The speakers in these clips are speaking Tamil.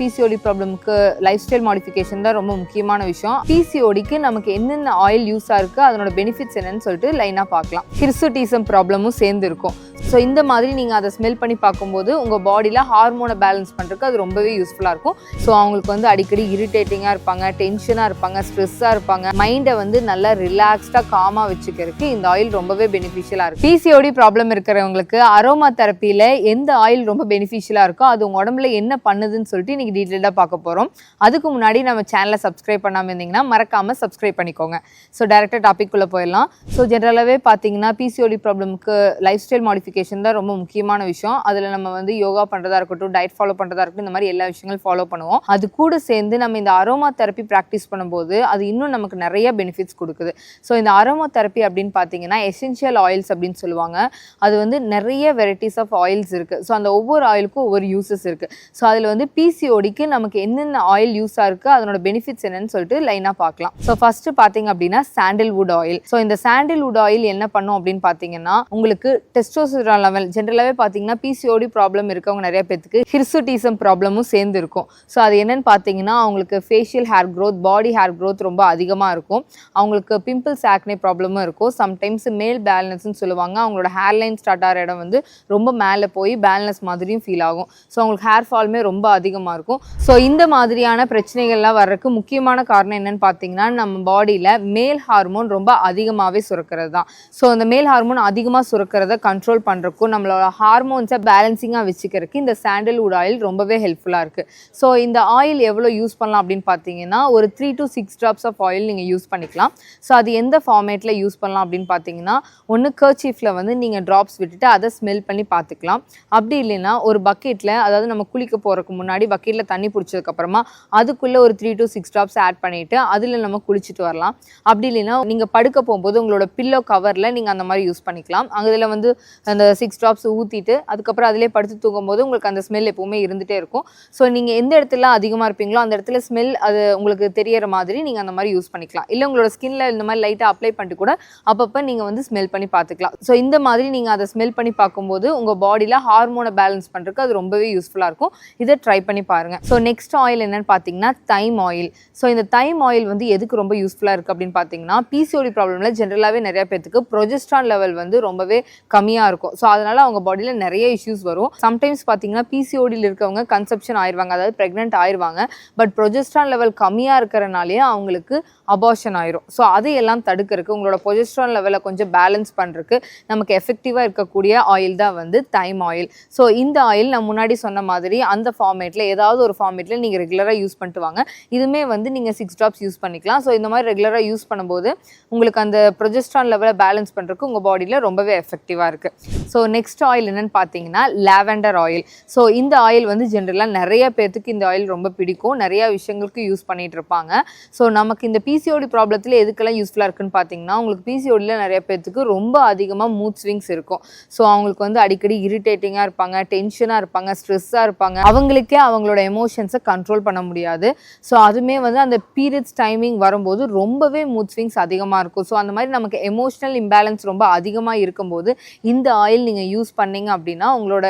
PCOD ப்ராப்ளம்க்கு லைஃப் ஸ்டைல் மாடிஃபிகேஷன் தான் ரொம்ப முக்கியமான விஷயம். PCODக்கு நமக்கு என்னென்ன ஆயில் யூஸ் ஆயிருக்கு, அதனோட பெனிஃபிட்ஸ் என்னன்னு சொல்லிட்டு லைனாக பார்க்கலாம். ஹிர்சுட்டிசம் ப்ராப்ளமும் சேர்ந்து இருக்கும். ஸோ இந்த மாதிரி நீங்கள் அதை ஸ்மெல் பண்ணி பார்க்கும்போது உங்கள் பாடியில் ஹார்மோனை பேலன்ஸ் பண்ணுறதுக்கு அது ரொம்பவே யூஸ்ஃபுல்லாக இருக்கும். ஸோ அவங்களுக்கு வந்து அடிக்கடி இரிட்டேட்டிங்காக இருப்பாங்க, டென்ஷனாக இருப்பாங்க, ஸ்ட்ரெஸ்ஸாக இருப்பாங்க, மைண்டை வந்து நல்லா ரிலாக்ஸ்டாக காமாக வச்சுக்கிறதுக்கு இந்த ஆயில் ரொம்பவே பெனிஃபிஷியலாக இருக்கும். PCOD ப்ராப்ளம் இருக்கிறவங்களுக்கு அரோமா தெரப்பியில் எந்த ஆயில் ரொம்ப பெனிஃபிஷியலாக இருக்கோ அது உங்கள் உடம்புல என்ன பண்ணுதுன்னு சொல்லிட்டு இன்றைக்கி டீட்டெயிலாக பார்க்க போகிறோம். அதுக்கு முன்னாடி நம்ம சேனலை சப்ஸ்கிரைப் பண்ணாமல் இருந்தீங்கன்னா மறக்காமல் சப்ஸ்கிரைப் பண்ணிக்கோங்க. ஸோ டேரெக்டாக டாபிக்குள்ளே போயிடலாம். ஸோ ஜென்ரலாகவே பார்த்தீங்கன்னா PCOD ப்ராப்ளம்க்கு லைஃப் ஸ்டைல் மாடிஃபிகேஷன் தான் ரொம்ப முக்கியமான விஷயம். அதில் நம்ம வந்து யோகா பண்ணுறதா இருக்கட்டும், டயட் ஃபாலோ பண்ணுறதா இருக்கட்டும், இந்த மாதிரி எல்லா விஷயங்களும் ஃபாலோ பண்ணுவோம். அது கூட சேர்ந்து நம்ம இந்த அரோமா தெரப்பி ப்ராக்டிஸ் பண்ணும்போது அது இன்னும் நமக்கு நிறைய பெனிஃபிட்ஸ் கொடுக்குது. ஸோ இந்த அரோமா தெரப்பி அப்படின்னு பார்த்தீங்கன்னா எசென்ஷியல் ஆயில்ஸ் அப்படின்னு சொல்லுவாங்க. அது வந்து நிறைய வெரைட்டிஸ் ஆஃப் ஆயில்ஸ் இருக்குது. ஸோ அந்த ஒவ்வொரு ஆயிலுக்கும் ஒவ்வொரு யூசஸ் இருக்குது. ஸோ அதில் வந்து PCODக்கு நமக்கு என்னென்ன ஆயில் யூஸ் ஆயிருக்கு, அதனோட பெனிஃபிட்ஸ் என்னன்னு சொல்லிட்டு லைனாக பார்க்கலாம். ஸோ ஃபர்ஸ்ட் பார்த்தீங்க அப்படின்னா சாண்டில்வுட் ஆயில். ஸோ இந்த சாண்டில்வுட் ஆயில் என்ன பண்ணும் அப்படின்னு பார்த்தீங்கன்னா உங்களுக்கு டெஸ்டோஸ்டெரான் லெவல் ஜென்ரலாகவே பார்த்தீங்கன்னா PCOD ப்ராப்ளம் இருக்கவங்க நிறைய பேருக்கு ஹிர்சுட்டிசம் ப்ராப்ளமும் சேர்ந்து இருக்கும். ஸோ அது என்னன்னு பார்த்தீங்கன்னா அவங்களுக்கு ஃபேஷியல் ஹேர் க்ரோத், பாடி ஹேர் க்ரோத் ரொம்ப அதிகமாக இருக்கும். அவங்களுக்கு பிம்பிள்ஸ் ஆக்னே ப்ராப்ளமும் இருக்கும். சம்டைம்ஸ் மேல் பேலன்ஸ்னு சொல்லுவாங்க. அவங்களோட ஹேர் லைன் ஸ்டார்ட் ஆகிற இடம் வந்து ரொம்ப மேலே போய் பேலன்ஸ் மாதிரியும் ஃபீல் ஆகும். ஸோ அவங்களுக்கு ஹேர் ஃபாலுமே ரொம்ப அதிகமாக இருக்கும். ஸோ இந்த மாதிரியான பிரச்சனைகள்லாம் வர்றதுக்கு முக்கியமான காரணம் என்னன்னு பார்த்தீங்கன்னா நம்ம பாடியில் மேல் ஹார்மோன் ரொம்ப அதிகமாகவே சுரக்கிறது தான். ஸோ அந்த மேல் ஹார்மோன் அதிகமாக சுரக்கிறத கண்ட்ரோல் பண்ணுறக்கும் நம்மளோட ஹார்மோன்ஸை பேலன்சிங்காக வச்சுக்கிறதுக்கு இந்த சாண்டல்வுட் ஆயில் ரொம்பவே ஹெல்ப்ஃபுல்லாக இருக்குது. ஸோ இந்த ஆயில் எவ்வளோ யூஸ் பண்ணலாம் அப்படின்னு பார்த்தீங்கன்னா ஒரு 3 to 6 drops ஆஃப் ஆயில் நீங்கள் யூஸ் பண்ணிக்கலாம். ஸோ அது எந்த ஃபார்மேட்டில் யூஸ் பண்ணலாம் அப்படின்னு பார்த்தீங்கன்னா ஒன்று கர்ச்சீஃபில் வந்து நீங்கள் ட்ராப்ஸ் விட்டுட்டு அதை ஸ்மெல் பண்ணி பார்த்துக்கலாம். அப்படி இல்லைன்னா ஒரு பக்கெட்டில், அதாவது நம்ம குளிக்க போகிறதுக்கு முன்னாடி பக்கெட்டில் தண்ணி பிடிச்சதுக்கப்புறமா அதுக்குள்ளே ஒரு 3 to 6 drops ஆட் பண்ணிவிட்டு அதில் நம்ம குளிச்சுட்டு வரலாம். அப்படி இல்லைன்னா நீங்கள் படுக்க போகும்போது உங்களோட பில்லோ கவரில் நீங்கள் அந்த மாதிரி யூஸ் பண்ணிக்கலாம். அதில் வந்து அந்த 6 drops ஊற்றிட்டு அதுக்கப்புறம் அதிலே படுத்து தூங்கும்போது உங்களுக்கு அந்த ஸ்மெல் எப்போவுமே இருந்துகிட்டே இருக்கும். ஸோ நீங்கள் எந்த இடத்துல அதிகமாக இருப்பீங்களோ அந்த இடத்துல ஸ்மெல் அது உங்களுக்கு தெரியற மாதிரி நீங்கள் அந்த மாதிரி யூஸ் பண்ணிக்கலாம். இல்லை உங்களோட ஸ்கின்ல இந்த மாதிரி லைட்டாக அப்ளை பண்ணிட்டு கூட அப்பப்போ நீங்கள் வந்து ஸ்மெல் பண்ணி பார்த்துக்கலாம். ஸோ இந்த மாதிரி நீங்கள் அதை ஸ்மெல் பண்ணி பார்க்கும்போது உங்கள் பாடியில் ஹார்மோனை பேலன்ஸ் பண்ணுறதுக்கு அது ரொம்பவே யூஸ்ஃபுல்லாக இருக்கும். இதை ட்ரை பண்ணி பாருங்கள். ஸோ நெக்ஸ்ட் ஆயில் என்னென்னு பார்த்தீங்கன்னா தைம் ஆயில். ஸோ இந்த தைம் ஆயில் வந்து எதுக்கு ரொம்ப யூஸ்ஃபுல்லாக இருக்குது அப்படின்னு பார்த்தீங்கன்னா PCOD ப்ராப்ளமில் ஜென்ரலாகவே நிறைய பேருக்கு ப்ரொஜெஸ்ட்ரான் லெவல் வந்து ரொம்பவே கம்மியாக இருக்கும். ஸோ அதனால் அவங்க பாடியில் நிறைய இஷ்யூஸ் வரும். சம்டைம்ஸ் பார்த்தீங்கன்னா PCODயில் இருக்கவங்க கன்செப்ஷன் ஆயிடுவாங்க, அதாவது ப்ரெக்னென்ட் ஆயிடுவாங்க. பட் ப்ரொஜெஸ்ட்ரான் லெவல் கம்மியாக இருக்கிறனாலே அவங்களுக்கு அபார்ஷன் ஆயிரும். ஸோ அதையெல்லாம் தடுக்கிறதுக்கு உங்களோட ப்ரொஜெஸ்ட்ரான் லெவலை கொஞ்சம் பேலன்ஸ் பண்ணுறதுக்கு நமக்கு எஃபெக்டிவாக இருக்கக்கூடிய ஆயில் தான் வந்து தைம் ஆயில். ஸோ இந்த ஆயில் நான் முன்னாடி சொன்ன மாதிரி அந்த ஃபார்மேட்டில் ஏதாவது ஒரு ஃபார்மேட்டில் நீங்கள் ரெகுலராக யூஸ் பண்ணிட்டு வாங்க. இதுவுமே வந்து நீங்கள் 6 drops யூஸ் பண்ணிக்கலாம். ஸோ இந்த மாதிரி ரெகுலராக யூஸ் பண்ணும்போது உங்களுக்கு அந்த ப்ரொஜெஸ்ட்ரான் லெவலை பேலன்ஸ் பண்ணுறதுக்கு உங்கள் பாடியில் ரொம்பவே எஃபெக்டிவாக இருக்குது. ஸோ நெக்ஸ்ட் ஆயில் என்னென்னு பார்த்தீங்கன்னா லாவெண்டர் ஆயில். ஸோ இந்த ஆயில் வந்து ஜென்ரலாக நிறைய பேர்த்துக்கு இந்த ஆயில் ரொம்ப பிடிக்கும். நிறையா விஷயங்களுக்கு யூஸ் பண்ணிகிட்டு இருப்பாங்க. ஸோ நமக்கு இந்த PCOD ப்ராப்ளத்தில் எதுக்கெல்லாம் யூஸ்ஃபுல்லாக இருக்குன்னு பார்த்தீங்கன்னா உங்களுக்கு PCODயில் நிறைய பேர்த்துக்கு ரொம்ப அதிகமாக மூட் ஸ்விங்ஸ் இருக்கும். ஸோ அவங்களுக்கு வந்து அடிக்கடி இரிட்டேட்டிங்காக இருப்பாங்க, டென்ஷனாக இருப்பாங்க, ஸ்ட்ரெஸ்ஸாக இருப்பாங்க. அவங்களுக்கே அவங்களோட எமோஷன்ஸை கண்ட்ரோல் பண்ண முடியாது. ஸோ அதுவுமே வந்து அந்த பீரியட்ஸ் டைமிங் வரும்போது ரொம்பவே மூட் ஸ்விங்ஸ் அதிகமாக இருக்கும். ஸோ அந்த மாதிரி நமக்கு எமோஷனல் இம்பேலன்ஸ் ரொம்ப அதிகமாக இருக்கும்போது இந்த ஆயில் நீங்கள் யூஸ் பண்ணீங்க அப்படின்னா உங்களோட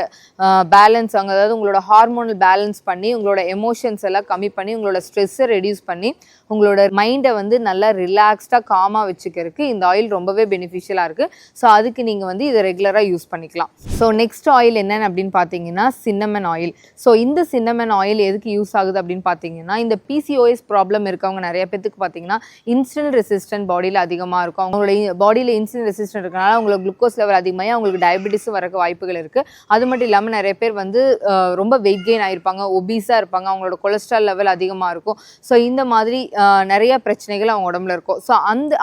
பேலன்ஸ், அதாவது உங்களோட ஹார்மோனல் பேலன்ஸ் பண்ணி உங்களோட எமோஷன்ஸ் எல்லாம் கம்மி பண்ணி உங்களோட ஸ்ட்ரெஸ்ஸை ரெடியூஸ் பண்ணி உங்களோட மைண்டை வந்து நல்லா ரிலாக்ஸ்டாக காமாக வச்சுக்கிறதுக்கு இந்த ஆயில் ரொம்பவே பெனிஃபிஷியலாக இருக்குது. ஸோ அதுக்கு நீங்கள் வந்து இதை ரெகுலராக யூஸ் பண்ணிக்கலாம். ஸோ நெக்ஸ்ட் ஆயில் என்னென்னு அப்படின்னு பார்த்தீங்கன்னா சின்னமன் ஆயில். ஸோ இந்த சின்னமன் ஆயில் எதுக்கு யூஸ் ஆகுது அப்படின்னு பார்த்தீங்கன்னா இந்த PCOS ப்ராப்ளம் இருக்கவங்க நிறைய பேருக்கு பார்த்தீங்கன்னா இன்சுலின் ரெசிஸ்டன்ட் பாடியில் அதிகமாக இருக்கும். அவங்களோட பாடியில் இன்சுலின் ரெசிஸ்டன்ட் இருக்கனால அவங்களுக்கு குளுக்கோஸ் லெவல் அதிகமாகி அவங்களுக்கு டயபெட்டிஸும் வரக்கு வாய்ப்புகள் இருக்குது. அது மட்டும் இல்லாமல் நிறைய பேர் வந்து ரொம்ப வெயிட் கெயின் ஆகிருப்பாங்க, ஒபீஸாக இருப்பாங்க, அவங்களோட கொலஸ்ட்ரால் லெவல் அதிகமாக இருக்கும். ஸோ இந்த மாதிரி நிறைய பிரச்சனைகள் அவங்க உடம்புல இருக்கும். ஸோ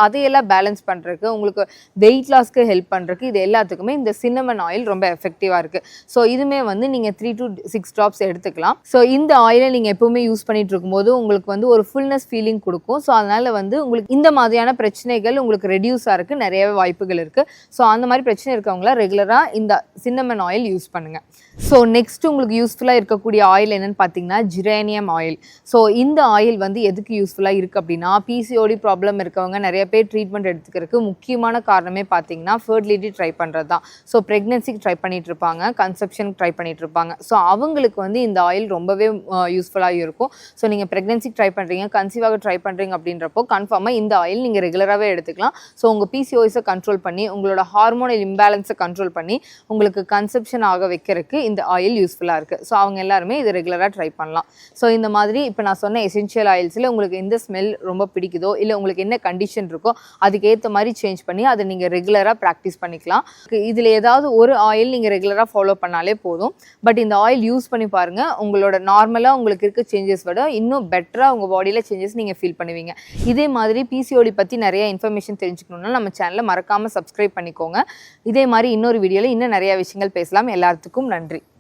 அதையெல்லாம் பேலன்ஸ் பண்ணுறதுக்கு உங்களுக்கு வெயிட் லாஸ்க்கு ஹெல்ப் பண்ணுறதுக்கு இது எல்லாத்துக்குமே இந்த சின்னமன் ஆயில் ரொம்ப எஃபெக்டிவாக இருக்குது. ஸோ இதுவுமே வந்து நீங்கள் 3 to 6 drops எடுத்துக்கலாம். ஸோ இந்த ஆயிலை நீங்கள் எப்போவுமே யூஸ் பண்ணிட்டு இருக்கும்போது உங்களுக்கு வந்து ஒரு ஃபுல்னஸ் ஃபீலிங் கொடுக்கும். ஸோ அதனால் வந்து உங்களுக்கு இந்த மாதிரியான பிரச்சனைகள் உங்களுக்கு ரெடியூஸ் ஆகிறதுக்கு நிறையவே வாய்ப்புகள் இருக்குது. ஸோ அந்த மாதிரி பிரச்சனை இருக்கவங்களா ரெகுலராக இந்த சின்னமன் ஆயில் யூஸ் பண்ணுங்கள். ஸோ நெக்ஸ்ட் உங்களுக்கு யூஸ்ஃபுல்லாக இருக்கக்கூடிய ஆயில் என்னென்னு பார்த்தீங்கன்னா ஜிரேனியம் ஆயில். ஸோ இந்த ஆயில் வந்து எதுக்கு யூஸ்ஃபுல்லாக இருக்குது அப்படின்னா PCOD ப்ராப்ளம் இருக்கவங்க நிறைய பேர் ட்ரீட்மெண்ட் எடுத்துக்கிறதுக்கு முக்கியமான காரணமே பார்த்தீங்கன்னா ஃபர்டிலிட்டி ட்ரை பண்ணுறது தான். ஸோ ப்ரெக்னென்சிக்கு ட்ரை பண்ணிட்டு இருப்பாங்க, கன்செப்ஷனுக்கு ட்ரை பண்ணிட்டு இருப்பாங்க. ஸோ அவங்களுக்கு வந்து இந்த ஆயில் ரொம்ப ரொம்பவே யூஸ்ஃபுல்லாக இருக்கும். ஸோ நீங்கள் ப்ரெக்னென்சிக்கு ட்ரை பண்ணுறீங்க, கன்சீவாக ட்ரை பண்ணுறீங்க அப்படின்றப்போ கன்ஃபார்மாக இந்த ஆயில் நீங்கள் ரெகுலராகவே எடுத்துக்கலாம். ஸோ உங்கள் பிசிஓஎஸை கண்ட்ரோல் பண்ணி உங்களோட ஹார்மோனல் இம்பேலன்ஸை கண்ட்ரோல் பண்ணி உங்களுக்கு கன்செப்ஷன் ஆக வைக்கிறதுக்கு இந்த ஆயில் யூஸ்ஃபுல்லாக இருக்குது. ஸோ அவங்க எல்லாருமே இது ரெகுலராக ட்ரை பண்ணலாம். ஸோ இந்த மாதிரி இப்போ நான் சொன்ன எசென்ஷியல் ஆயில்ஸில் உங்களுக்கு எந்த ஸ்மெல் ரொம்ப பிடிக்குதோ இல்லை உங்களுக்கு என்ன கண்டிஷன் இருக்கோ அதுக்கேற்ற மாதிரி சேஞ்ச் பண்ணி அதை நீங்கள் ரெகுலராக ப்ராக்டிஸ் பண்ணிக்கலாம். இதில் ஏதாவது ஒரு ஆயில் நீங்கள் ரெகுலராக ஃபாலோ பண்ணாலே போதும். பட் இந்த ஆயில் யூஸ் பண்ணி பாருங்கள், உங்களோட நார்மலாக உங்களுக்கு இருக்க சேஞ்சஸ் விட இன்னும் பெட்டராக உங்கள் பாடியில் சேஞ்சஸ் நீங்கள் ஃபீல் பண்ணுவீங்க. இதே மாதிரி பிசிஓடி பற்றி நிறைய இன்ஃபர்மேஷன் தெரிஞ்சுக்கணுன்னா நம்ம சேனலை மறக்காமல் சப்ஸ்கிரைப் பண்ணிக்கோங்க. இதே மாதிரி இன்னொரு வீடியோவில் இன்னும் நிறைய விஷயங்கள் பேசலாம். எல்லாத்துக்கும் நன்றி.